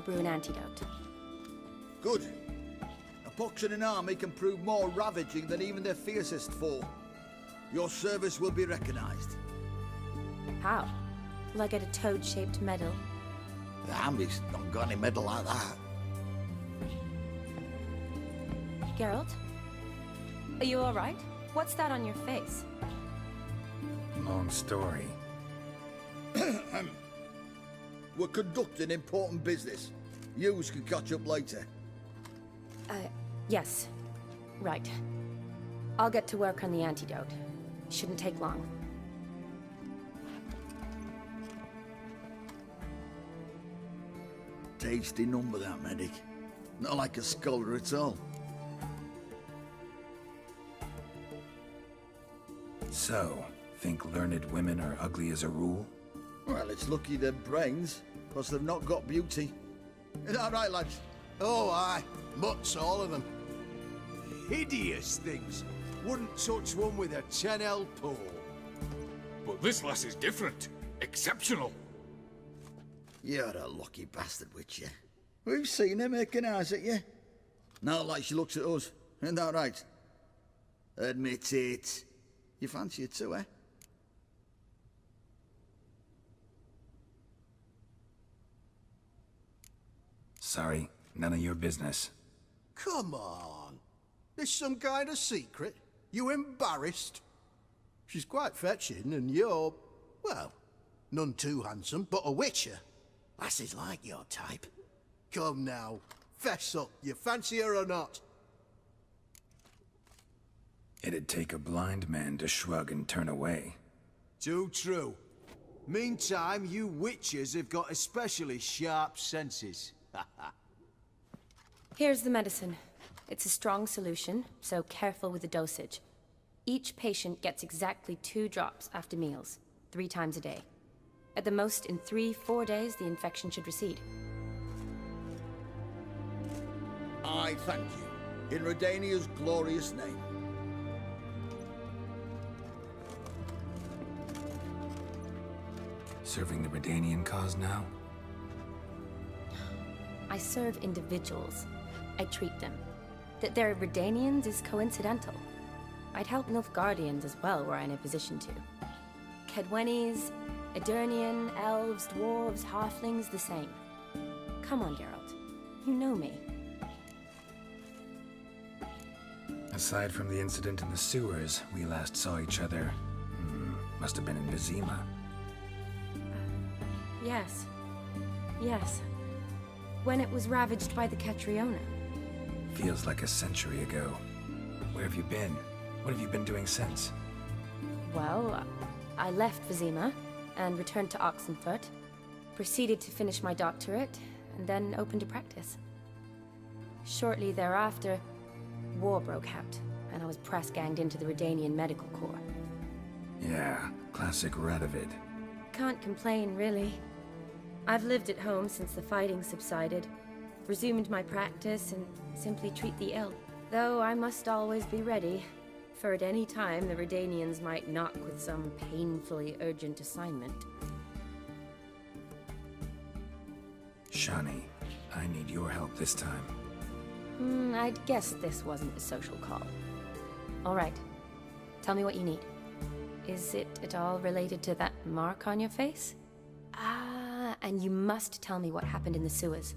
brew an antidote. Good. A pox in an army can prove more ravaging than even their fiercest foe. Your service will be recognized. How? Will I get a toad-shaped medal? The army's not got any medal like that. Geralt? Are you alright? What's that on your face? Long story. We're conducting important business. Yous can catch up later. Yes. Right. I'll get to work on the antidote. Shouldn't take long. Tasty number, that medic. Not like a scholar at all. So, think learned women are ugly as a rule? Well, it's lucky they're brains, plus they've not got beauty. Is that right, lads? Oh, aye. Mutts, all of them. Hideous things. Wouldn't touch one with a 10L pole. But this lass is different. Exceptional. You're a lucky bastard, Witcher. We've seen her making eyes at you. Not like she looks at us. Isn't that right? Admit it. You fancy her too, eh? Sorry, none of your business. Come on. There's some kind of secret. You embarrassed? She's quite fetching, and you're, well, none too handsome, but a witcher. Lasses like your type. Come now, fess up. You fancy her or not? It'd take a blind man to shrug and turn away. Too true. Meantime, you witches have got especially sharp senses. Here's the medicine. It's a strong solution, so careful with the dosage. Each patient gets exactly 2 drops after meals, 3 times a day. At the most, in 3-4 days, the infection should recede. I thank you. In Redania's glorious name. Serving the Redanian cause now? I serve individuals. I treat them. That they're Redanians is coincidental. I'd help Nilfgaardians as well were I in a position to. Kedwenis, Edirnian, elves, dwarves, halflings, the same. Come on, Geralt. You know me. Aside from the incident in the sewers, we last saw each other. Must have been in Vizima. Yes. Yes. When it was ravaged by the Catriona. Feels like a century ago. Where have you been? What have you been doing since? Well, I left Vizima and returned to Oxenfurt, proceeded to finish my doctorate, and then opened a practice. Shortly thereafter, war broke out, and I was press-ganged into the Redanian Medical Corps. Yeah, classic Radovid. Can't complain, really. I've lived at home since the fighting subsided, resumed my practice, and simply treat the ill. Though I must always be ready, for at any time the Redanians might knock with some painfully urgent assignment. Shani, I need your help this time. I'd guess this wasn't a social call. All right. Tell me what you need. Is it at all related to that mark on your face? Ah, and you must tell me what happened in the sewers.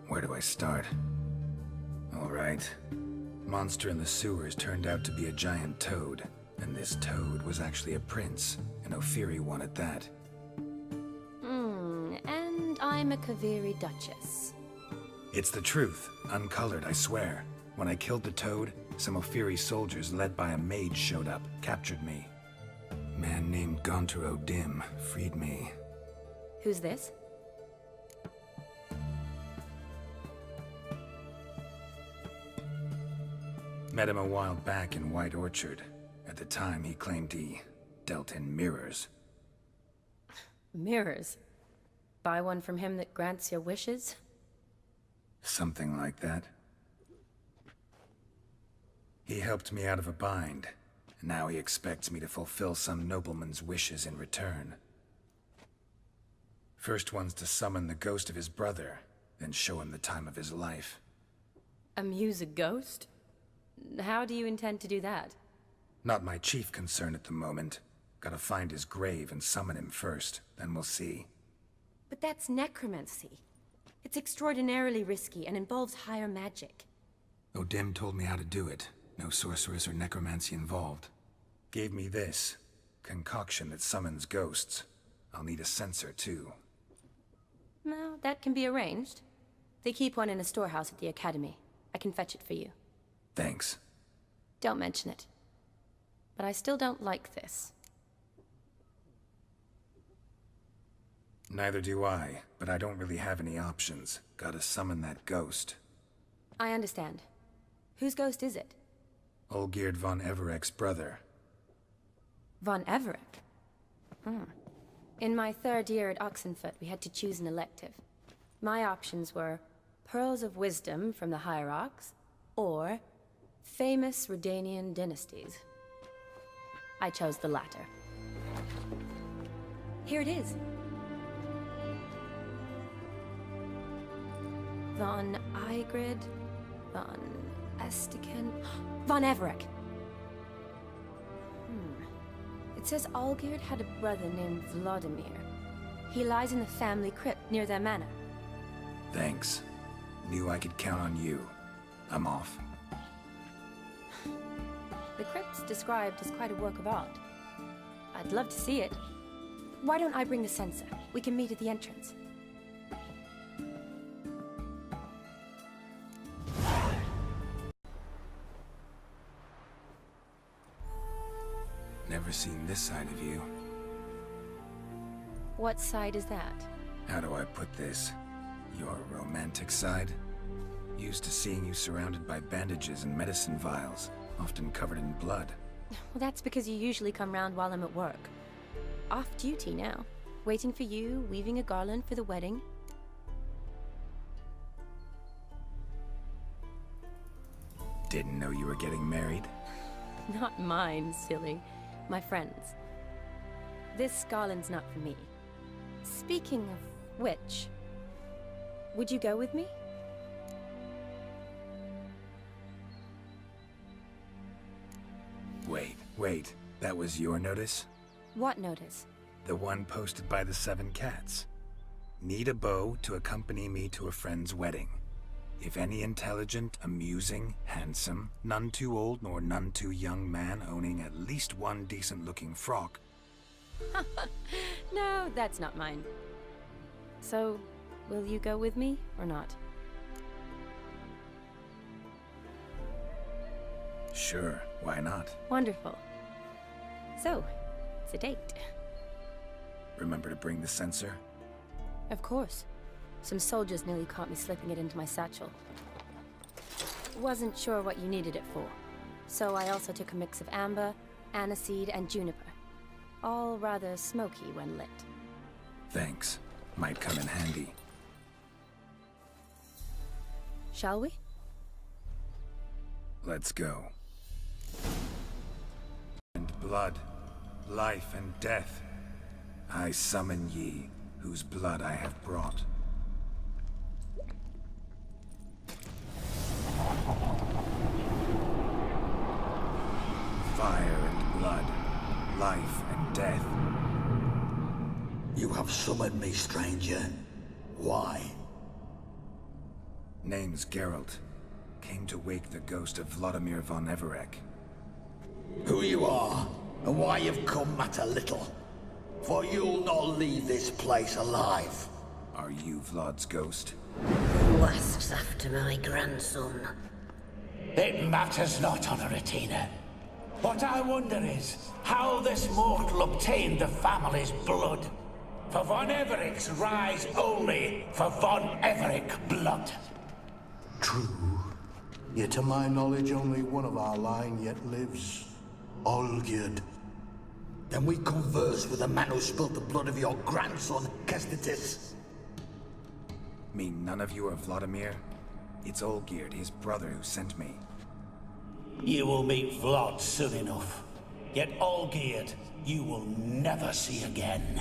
Where do I start? All right. Monster in the sewers turned out to be a giant toad, and this toad was actually a prince, and Ophiri wanted that. And I'm a Kaviri Duchess. It's the truth, uncolored, I swear. When I killed the toad, some Ophiri soldiers led by a mage showed up, captured me. Man named Gontaro Dim freed me. Who's this? Met him a while back in White Orchard. At the time, he claimed he dealt in mirrors. Mirrors? Buy one from him that grants your wishes? Something like that. He helped me out of a bind, Now he expects me to fulfill some nobleman's wishes in return. First one's to summon the ghost of his brother, then show him the time of his life. Amuse a ghost? How do you intend to do that? Not my chief concern at the moment. Gotta find his grave and summon him first, then we'll see. But that's necromancy. It's extraordinarily risky and involves higher magic. O'Dim told me how to do it. No sorceress or necromancy involved. Gave me this. Concoction that summons ghosts. I'll need a censer, too. Well, that can be arranged. They keep one in a storehouse at the academy. I can fetch it for you. Thanks. Don't mention it. But I still don't like this. Neither do I, but I don't really have any options. Gotta summon that ghost. I understand. Whose ghost is it? Olgierd von Everek's brother. Von Everek? In my third year at Oxenfoot, we had to choose an elective. My options were Pearls of Wisdom from the Hierarchs, or Famous Redanian Dynasties. I chose the latter. Here it is. Von Igrid, Von Estiken, Von Everek. It says Olgierd had a brother named Vladimir. He lies in the family crypt near their manor. Thanks. Knew I could count on you. I'm off. The crypt's described as quite a work of art. I'd love to see it. Why don't I bring the censer? We can meet at the entrance. Never seen this side of you. What side is that? How do I put this? Your romantic side? Used to seeing you surrounded by bandages and medicine vials, often covered in blood. Well, that's because you usually come round while I'm at work. Off duty now. Waiting for you, weaving a garland for the wedding. Didn't know you were getting married? Not mine, silly. My friends. This garland's not for me. Speaking of which, would you go with me? Wait. That was your notice? What notice? The one posted by the 7 cats. Need a beau to accompany me to a friend's wedding. If any intelligent, amusing, handsome, none too old nor none too young man owning at least one decent-looking frock. No, that's not mine. So, will you go with me, or not? Sure, why not? Wonderful. So, it's a date. Remember to bring the censer? Of course. Some soldiers nearly caught me slipping it into my satchel. Wasn't sure what you needed it for, so I also took a mix of amber, aniseed, and juniper. All rather smoky when lit. Thanks. Might come in handy. Shall we? Let's go. And blood, life and death, I summon ye, whose blood I have brought. Fire and blood, life and death. You have summoned me, stranger. Why? Name's Geralt. Came to wake the ghost of Vladimir von Everek. Who you are, and why you've come matter little. For you'll not leave this place alive. Are you Vlad's ghost? Who asks after my grandson? It matters not, Honoratina. What I wonder is how this mortal obtained the family's blood. For von Everek's rise only for von Everek blood. True. Yet to my knowledge, only one of our line yet lives. Olgierd. Then we converse with the man who spilt the blood of your grandson, Kestitis. Mean none of you are Vladimir? It's Olgierd, his brother, who sent me. You will meet Vlad soon enough. Yet Olgierd you will never see again.